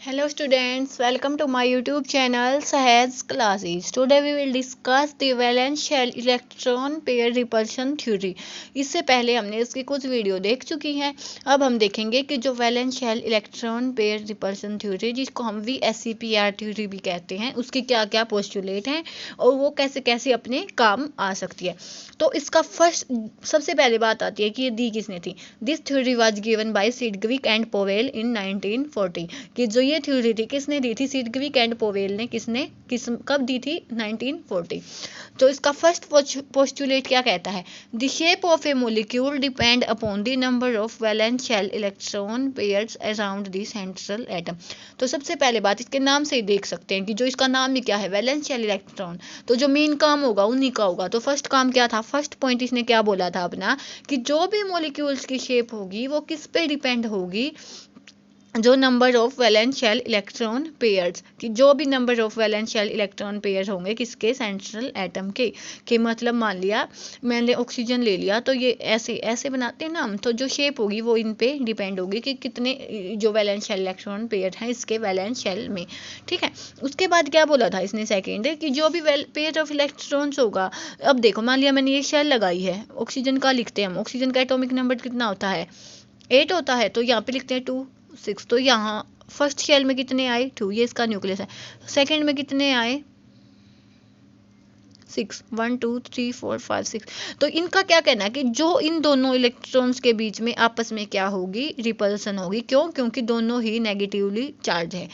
Hello students, welcome to my YouTube channel Sahaj Classes. Today we will discuss the valence shell electron pair repulsion theory. इससे पहले हमने इसकी कुछ video देख चुकी हैं. अब हम देखेंगे कि जो valence shell electron pair repulsion theory, जिसको हम VSEPR थ्योरी भी कहते हैं, उसके क्या क्या पोस्टुलेट हैं और वो कैसे कैसे अपने काम आ सकती है. तो इसका सबसे पहले बात आती है कि ये दी किसने थी. This theory was given by Sidgwick and Powell in 1940. कि जो ये थ्योरी थी किसने दी थी, सिडग्विक एंड पोवेल ने कब दी थी, 1940. तो इसका फर्स्ट पोस्टुलेट क्या कहता है, the shape of a molecule depend upon the number of valence shell electron pairs around the central atom. तो सबसे पहले बात इसके नाम से ही देख सकते हैं कि जो इसका नाम ही क्या है, वैलेंस शेल इलेक्ट्रॉन. तो जो मेन काम होगा उन्हीं का होगा. तो फर्स्ट काम क्या था, फर्स्ट पॉइंट इसने क्या बोला था अपना, कि जो भी मोलिक्यूल्स की शेप होगी वो किस पे डिपेंड होगी, जो number of valence shell electron pairs, कि जो भी number of valence shell electron pair होंगे किसके, सेंट्रल एटम के मतलब मान लिया मैंने ऑक्सीजन ले लिया, तो ये ऐसे ऐसे बनाते हैं ना हम, तो जो शेप होगी वो इन पे डिपेंड होगी कि कितने जो वैलेंस शेल इलेक्ट्रॉन पेयर हैं इसके वैलेंस शेल में. ठीक है. उसके बाद क्या बोला था इसने सेकेंड, कि जो भी पेयर ऑफ इलेक्ट्रॉन्स होगा. अब देखो मान लिया मैंने ये शेल लगाई है, ऑक्सीजन का लिखते हैं हम, ऑक्सीजन का एटॉमिक नंबर कितना होता है, 8 होता है. तो यहाँ पे लिखते हैं 2 6. तो यहाँ फर्स्ट शेल में कितने आए, 2, ये इसका न्यूक्लियस है. सेकंड में कितने आए, 6, 1 2 3 4 5 6. तो इनका क्या कहना है कि जो इन दोनों इलेक्ट्रॉन्स के बीच में आपस में क्या होगी, रिपल्सन होगी. क्यों, क्योंकि दोनों ही नेगेटिवली चार्ज है.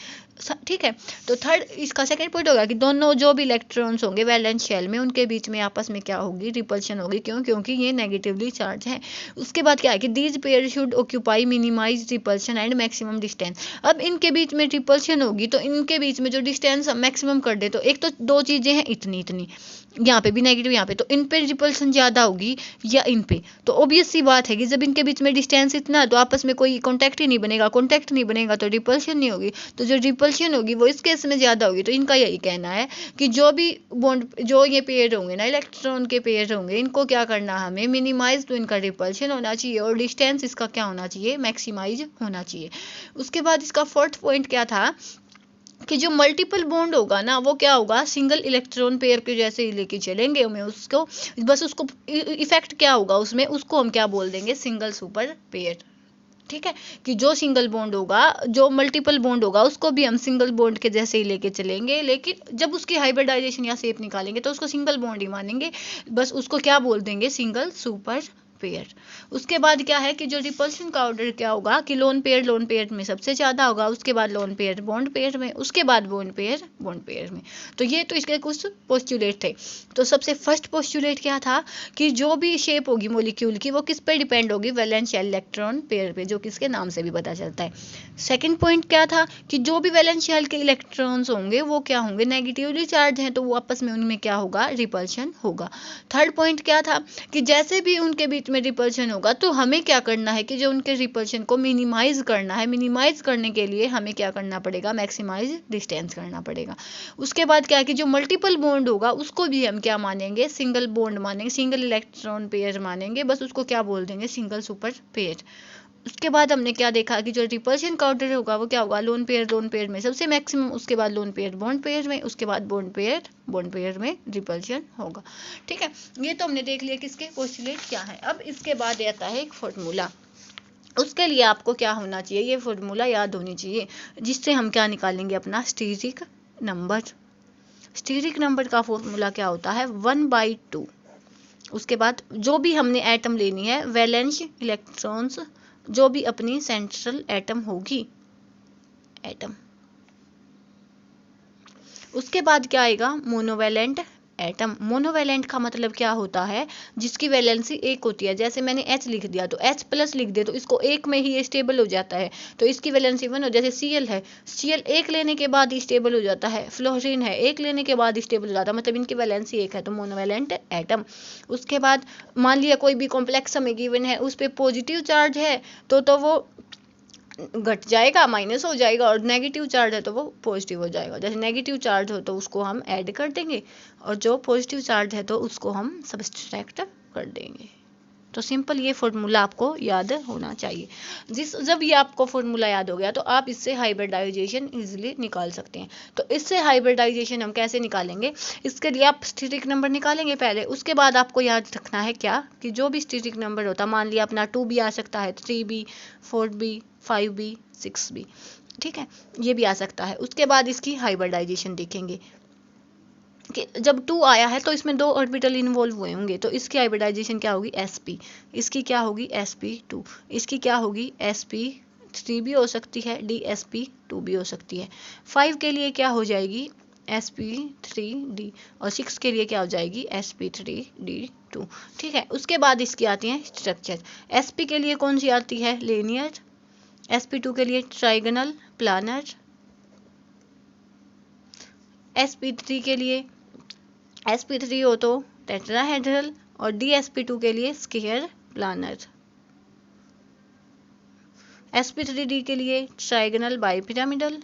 ठीक है. तो थर्ड इसका सेकंड पॉइंट होगा कि दोनों जो भी इलेक्ट्रॉन्स होंगे वैलेंस शेल में उनके बीच में आपस में क्या होगी, रिपल्शन होगी. क्यों, क्योंकि ये नेगेटिवली चार्ज है. उसके बाद क्या है कि these pair should occupy minimize repulsion and maximum distance. अब इनके बीच में रिपल्शन होगी तो इनके बीच में जो डिस्टेंस मैक्सिमम कर दे, तो एक तो दो चीजें हैं, इतनी इतनी, यहाँ पे भी नेगेटिव, यहाँ पे, तो इन पे रिपल्सन ज़्यादा होगी या इन पे. तो ऑब्वियस सी बात है कि जब इनके बीच में डिस्टेंस इतना, तो आपस में कोई कॉन्टैक्ट ही नहीं बनेगा. कॉन्टैक्ट नहीं बनेगा तो रिपल्शन नहीं होगी. तो जो रिपल्शन होगी वो इस केस में ज़्यादा होगी. तो इनका यही कहना है कि जो भी बॉन्ड, जो ये पेयर होंगे ना, इलेक्ट्रॉन के पेयर होंगे, इनको क्या करना, हमें मिनिमाइज तो इनका रिपल्शन होना चाहिए और डिस्टेंस इसका क्या होना चाहिए, मैक्सिमाइज होना चाहिए. उसके बाद इसका फोर्थ पॉइंट क्या था कि जो मल्टीपल बॉन्ड होगा ना वो क्या होगा, सिंगल इलेक्ट्रॉन पेयर के जैसे ही लेके चलेंगे हमें उसको, बस उसको इफेक्ट क्या होगा उसमें, उसको हम क्या बोल देंगे, सिंगल सुपर पेयर. ठीक है. कि जो सिंगल बॉन्ड होगा, जो मल्टीपल बॉन्ड होगा उसको भी हम सिंगल बॉन्ड के जैसे ही लेके चलेंगे, लेकिन जब उसकी हाइब्रिडाइजेशन या शेप निकालेंगे तो उसको सिंगल बॉन्ड ही मानेंगे, बस उसको क्या बोल देंगे, सिंगल सुपर पेयर. उसके बाद क्या है कि जो रिपल्शन का ऑर्डर क्या होगा कि लोन पेयर में सबसे ज़्यादा होगा, उसके बाद लोन पेयर बॉन्ड पेयर में, उसके बाद बॉन्ड पेयर में. तो ये तो इसके कुछ पोस्टुलेट थे. तो सबसे फर्स्ट पोस्टुलेट क्या था कि जो भी शेप होगी मॉलिक्यूल की वो किस पे डिपेंड होगी, वैलेंस शेल इलेक्ट्रॉन पेयर पे, जो किसके नाम से भी पता चलता है. सेकंड पॉइंट क्या था कि जो भी वैलेंस शेल के इलेक्ट्रॉन्स होंगे वो क्या होंगे, नेगेटिवली चार्ज हैं, तो वो आपस में उनमें क्या होगा, रिपल्शन होगा. थर्ड पॉइंट क्या था कि जैसे भी उनके बीच में रिपल्शन होगा तो हमें क्या करना है कि जो उनके रिपल्शन को मिनिमाइज करना है, मिनिमाइज करने के लिए हमें क्या करना पड़ेगा, मैक्सिमाइज डिस्टेंस करना पड़ेगा. उसके बाद क्या है कि जो मल्टीपल बॉन्ड होगा उसको भी हम क्या मानेंगे, सिंगल बॉन्ड मानेंगे, सिंगल इलेक्ट्रॉन पेयर मानेंगे, बस उसको क्या बोल देंगे, सिंगल सुपर पेयर. उसके बाद हमने क्या देखा कि जो रिपल्शन का ऑर्डर होगा वो क्या होगा, लोन पेयर में सबसे मैक्सिमम, उसके बाद लोन पेयर बॉन्ड पेयर में, उसके बाद बॉन्ड पेयर में रिपल्शन होगा. ठीक है. ये तो हमने देख लिया किसके पोस्टुलेट क्या है. अब इसके बाद आता है एक फॉर्मूला. उसके लिए आपको क्या होना चाहिए, ये फॉर्मूला याद होनी चाहिए, जिससे हम क्या निकालेंगे, अपना स्टीरिक नंबर. स्टीरिक नंबर का फॉर्मूला क्या होता है, 1/2. उसके बाद जो भी हमने एटम लेनी है, वैलेंस इलेक्ट्रॉन्स, जो भी अपनी सेंट्रल एटम होगी, एटम. उसके बाद क्या आएगा, मोनोवैलेंट एटम. मोनोवैलेंट का मतलब क्या होता है, जिसकी वैलेंसी एक होती है. जैसे मैंने H लिख दिया तो H प्लस लिख दिया तो इसको एक में ही स्टेबल हो जाता है, तो इसकी वैलेंसी 1 हो. जैसे Cl है, Cl एक लेने के बाद स्टेबल हो जाता है. फ्लोरीन है, एक लेने के बाद स्टेबल हो जाता है, मतलब इनकी वैलेंसी एक है, तो मोनोवैलेंट एटम. उसके बाद मान लिया कोई भी कॉम्प्लेक्स हमें गिवन है, उस पर पॉजिटिव चार्ज है तो वो घट जाएगा, माइनस हो जाएगा, और नेगेटिव चार्ज है तो वो पॉजिटिव हो जाएगा. जैसे नेगेटिव चार्ज हो तो उसको हम ऐड कर देंगे और जो पॉजिटिव चार्ज है तो उसको हम सब्सट्रैक्ट कर देंगे. तो सिंपल ये फॉर्मूला आपको याद होना चाहिए। जब ये आपको फॉर्मूला याद हो गया तो आप इससे हाइब्रिडाइजेशन इजीली निकाल सकते हैं। तो इससे हाइब्रिडाइजेशन हम कैसे निकालेंगे, इसके लिए आप स्टेटिक नंबर निकालेंगे पहले, उसके बाद आपको याद रखना है क्या कि जो भी स्टेटिक नंबर होता है, मान लिया अपना 2 भी आ सकता है, 3 भी, 4 भी, 5 भी, 6 भी, ठीक है, ये भी आ सकता है। उसके बाद इसकी हाइब्रिडाइजेशन देखेंगे कि जब 2 आया है तो इसमें 2 ऑर्बिटल इन्वॉल्व हुए होंगे, तो इसकी हाइब्रिडाइजेशन क्या होगी, sp, इसकी क्या होगी sp2, इसकी क्या होगी sp3 भी हो सकती है, dsp2 भी हो सकती है। 5 के लिए क्या हो जाएगी sp3d, और 6 के लिए क्या हो जाएगी sp3d2, ठीक है। उसके बाद इसकी आती है स्ट्रक्चर। sp के लिए कौन सी आती है, लीनियर, sp2 के लिए ट्राइगोनल, प्लानर, sp3 के लिए sp3 हो तो टेट्राहेड्रल, और dsp2 के लिए स्क्वायर प्लानर, sp3d के लिए ट्राइगोनल बाइपिरामिडल,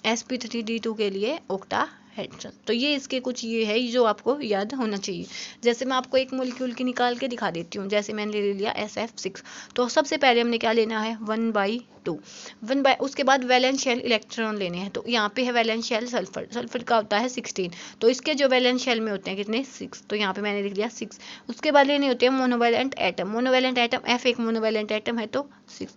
sp3d2 के लिए ऑक्टाहेड्रल। तो ये इसके कुछ ये है जो आपको याद होना चाहिए। जैसे मैं आपको एक मॉलिक्यूल की निकाल के दिखा देती हूँ, जैसे मैंने ले लिया SF6, तो सबसे पहले हमने क्या लेना है 1/2, उसके बाद वैलेंस शेल इलेक्ट्रॉन लेने हैं। तो यहाँ पे है वैलेंस शेल सल्फर, सल्फर का होता है 16, तो इसके जो वैलेंस शेल में होते हैं कितने 6, तो यहाँ पे मैंने लिख लिया 6। उसके बाद लेने होते हैं monovalent atom, monovalent atom F एक मोनोवैलेंट एटम है तो 6,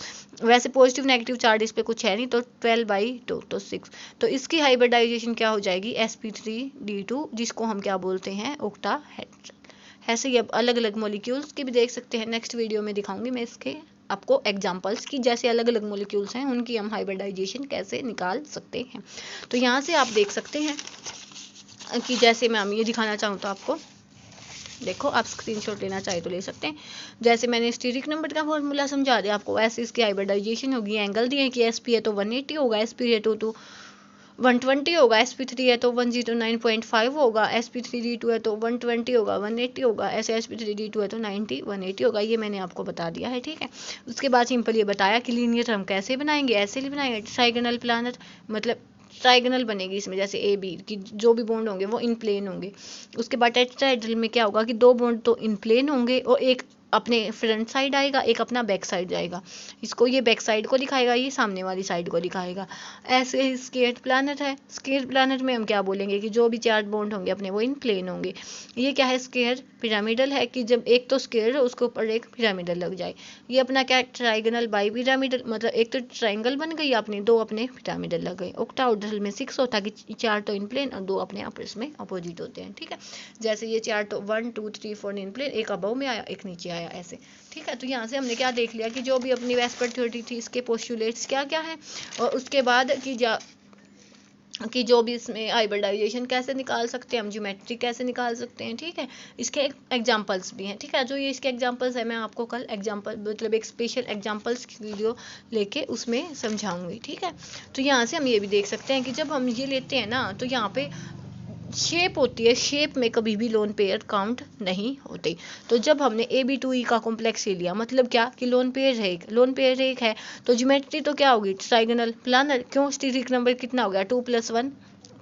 वैसे पॉजिटिव नेगेटिव चार्ज इस पे कुछ है नहीं तो 12/2 तो 6। तो इसकी हाइब्रिडाइजेशन क्या हो जाएगी sp3d2, जिसको हम क्या बोलते हैं ऑक्टाहेड्रल। ऐसे ही अब अलग अलग मॉलिक्यूल्स की भी देख सकते हैं, नेक्स्ट वीडियो में दिखाऊंगी मैं इसके आपको एग्जांपल्स की, जैसे अलग अलग मॉलिक्यूल्स हैं उनकी हम हाइब्रिडाइजेशन कैसे निकाल सकते हैं। तो यहाँ से आप देख सकते हैं कि जैसे मैं ये दिखाना चाहूँ तो आपको देखो, आप स्क्रीनशॉट लेना चाहे तो ले सकते हैं। जैसे मैंने स्टेरिक नंबर का फॉर्मूला समझा दिया आपको, वैसे इसकी हाइब्रिडाइजेशन होगी। एंगल दिए कि sp है तो 180 होगा, sp है तो 120 होगा, sp3 है तो 109.5 होगा, sp3d2 है तो 120 होगा, 180 होगा, ऐसे sp3d2 है तो 90, 180 होगा। ये मैंने आपको बता दिया है, ठीक है। उसके बाद सिंपल ये बताया कि लीनियर हम कैसे बनाएंगे, ऐसे बनाएंगे ट्राइगोनल प्लानर, मतलब ट्राइगोनल बनेगी इसमें, जैसे ए बी की जो भी बॉन्ड होंगे वो इन प्लेन होंगे। उसके बाद टेट्राहेड्रल में क्या होगा कि 2 बॉन्ड तो इन प्लेन होंगे और एक अपने फ्रंट साइड आएगा, एक अपना बैक साइड जाएगा। इसको ये बैक साइड को दिखाएगा, ये सामने वाली साइड को दिखाएगा। ऐसे ही स्क्वायर प्लैनेट है, स्क्वायर प्लैनेट में हम क्या बोलेंगे कि जो भी 4 बॉन्ड होंगे अपने वो इन प्लेन होंगे। ये क्या है स्क्वायर पिरामिडल है कि जब एक तो स्क्वायर है उसके ऊपर एक पिरामिडल लग जाए। ये अपना क्या ट्राइगोनल बाई पिरामिडल, मतलब एक तो ट्राइंगल बन गई अपने, 2 अपने पिरामिडल लग गए। ऑक्टाहेड्रल में 6 होता है कि 4 तो इन प्लेन और 2 अपने आपस में अपोजिट होते हैं, ठीक है। जैसे ये 4 तो 1 2 3 4 इन प्लेन, एक अबव में आया एक नीचे आया ऐसे, ठीक है। तो यहाँ से हमने क्या देख लिया कि जो भी अपनी वेस्पर थ्योरी थी इसके पोस्टुलेट्स क्या क्या है, और उसके बाद कि जो भी इसमें हाइब्रिडाइजेशन कैसे निकाल सकते हैं हम, ज्योमेट्री कैसे निकाल सकते हैं, ठीक है। इसके एग्जांपल्स भी हैं, ठीक है। जो ये इसके एग्जांपल्स है मैं आपको कल एग्जांपल मतलब एक स्पेशल एग्जांपल्स की वीडियो लेके उसमें समझाऊंगी, ठीक है। तो यहाँ से हम ये भी देख सकते हैं कि जब हम ये लेते हैं ना तो यहाँ पे शेप होती है, शेप में कभी भी लोन पेयर काउंट नहीं होते। तो जब हमने AB2E का कॉम्प्लेक्स ले लिया, मतलब क्या कि लोन पेयर एक है, तो ज्योमेट्री तो क्या होगी ट्राइगोनल प्लानर। क्यों, स्टेरिक नंबर कितना हो गया 2 + 1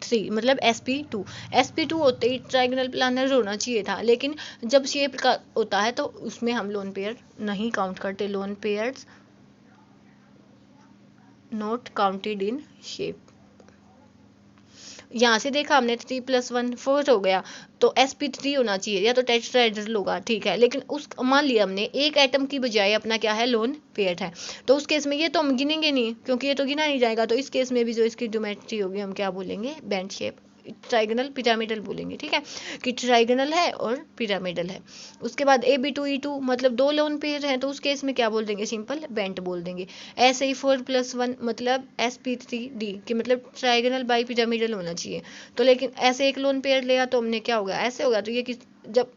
3, मतलब sp2 होते ही ट्राइगोनल प्लानर होना चाहिए था, लेकिन जब शेप का होता है तो उसमें हम लोन पेयर नहीं काउंट करते, lone pairs not counted in shape. यहाँ से देखा हमने 3 + 1 4 हो गया, तो sp3 होना चाहिए या तो टेट्राहेड्रल होगा, ठीक है। लेकिन उस मान लिया हमने एक एटम की बजाय अपना क्या है लोन पेयर है, तो उस केस में ये तो हम गिनेंगे नहीं क्योंकि ये तो गिना नहीं जाएगा। तो इस केस में भी जो इसकी ज्योमेट्री होगी हम क्या बोलेंगे बेंड शेप, ट्राइगोनल पिरामिडल बोलेंगे, ठीक है, कि ट्राइगोनल है और पिरामिडल है। उसके बाद AB2E2 मतलब 2 लोन पेयर हैं, तो उस केस में क्या बोल देंगे सिंपल बेंट बोल देंगे। ऐसे ही 4 + 1 मतलब sp3d कि मतलब ट्राइगोनल बाई पिरामिडल होना चाहिए। तो लेकिन ऐसे एक लोन पेयर लिया तो हमने क्या हो गया ऐसे होगा, तो ये कि जब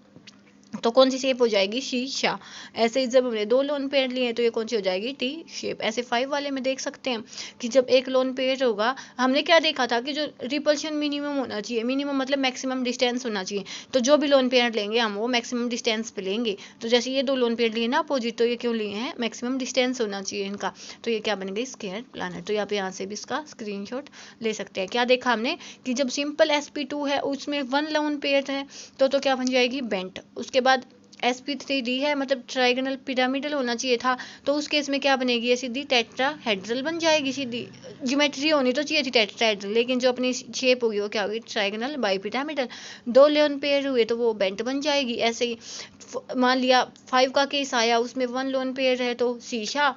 तो कौन सी शेप हो जाएगी, शीशा। ऐसे ही जब हमने 2 लोन पेयर लिए हैं तो ये कौन सी हो जाएगी, टी शेप। ऐसे 5 वाले में देख सकते हैं कि जब एक लोन पेयर होगा, हमने क्या देखा था कि जो रिपल्शन मिनिमम होना चाहिए, मिनिमम मतलब मैक्सिमम डिस्टेंस होना चाहिए, तो जो भी लोन पेयर लेंगे हम वो मैक्सिमम डिस्टेंस पे लेंगे। तो जैसे ये 2 लोन पेयर लिए ना अपोजिट, तो ये क्यों लिए हैं, मैक्सिमम डिस्टेंस होना चाहिए इनका, तो ये क्या बन गई, स्क्वायर प्लानर। तो यहाँ से भी इसका स्क्रीनशॉट ले सकते हैं। क्या देखा हमने कि जब सिंपल sp2 है उसमें 1 लोन पेयर है तो क्या बन जाएगी, बेंट। उसके बाद sp3d है, मतलब ट्राइगोनल पिरामिडल होना चाहिए था, तो उस केस में क्या बनेगी, ये सीधी टेट्राहेड्रल बन जाएगी। सीधी ज्योमेट्री होनी तो चाहिए थी टेट्राहेड्रल, लेकिन जो अपनी शेप होगी वो क्या होगी, ट्राइगोनल बाइपिरामिडल। 2 लोन पेयर हुए तो वो बेंट बन जाएगी। ऐसे ही मान लिया 5 का केस आया, उसमें 1 लोन पेयर है तो शीशा,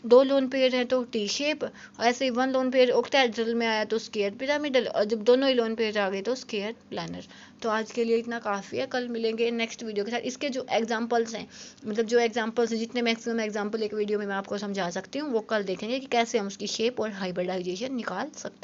2 लोन पेयर है तो टी शेप। ऐसे ही 1 लोन पेयर ऑक्टाहेड्रल में आया तो स्क्वायर पिरामिडल, और जब दोनों ही लोन पेयर आ गए तो स्क्वायर प्लानर। तो आज के लिए इतना काफ़ी है, कल मिलेंगे नेक्स्ट वीडियो के साथ। इसके जो एग्जांपल्स हैं, मतलब जो एग्जांपल्स हैं, जितने मैक्सिमम एग्जांपल एक वीडियो में मैं आपको समझा सकती हूँ वो कल देखेंगे कि कैसे हम उसकी शेप और हाइब्रिडाइजेशन निकाल सकते हैं।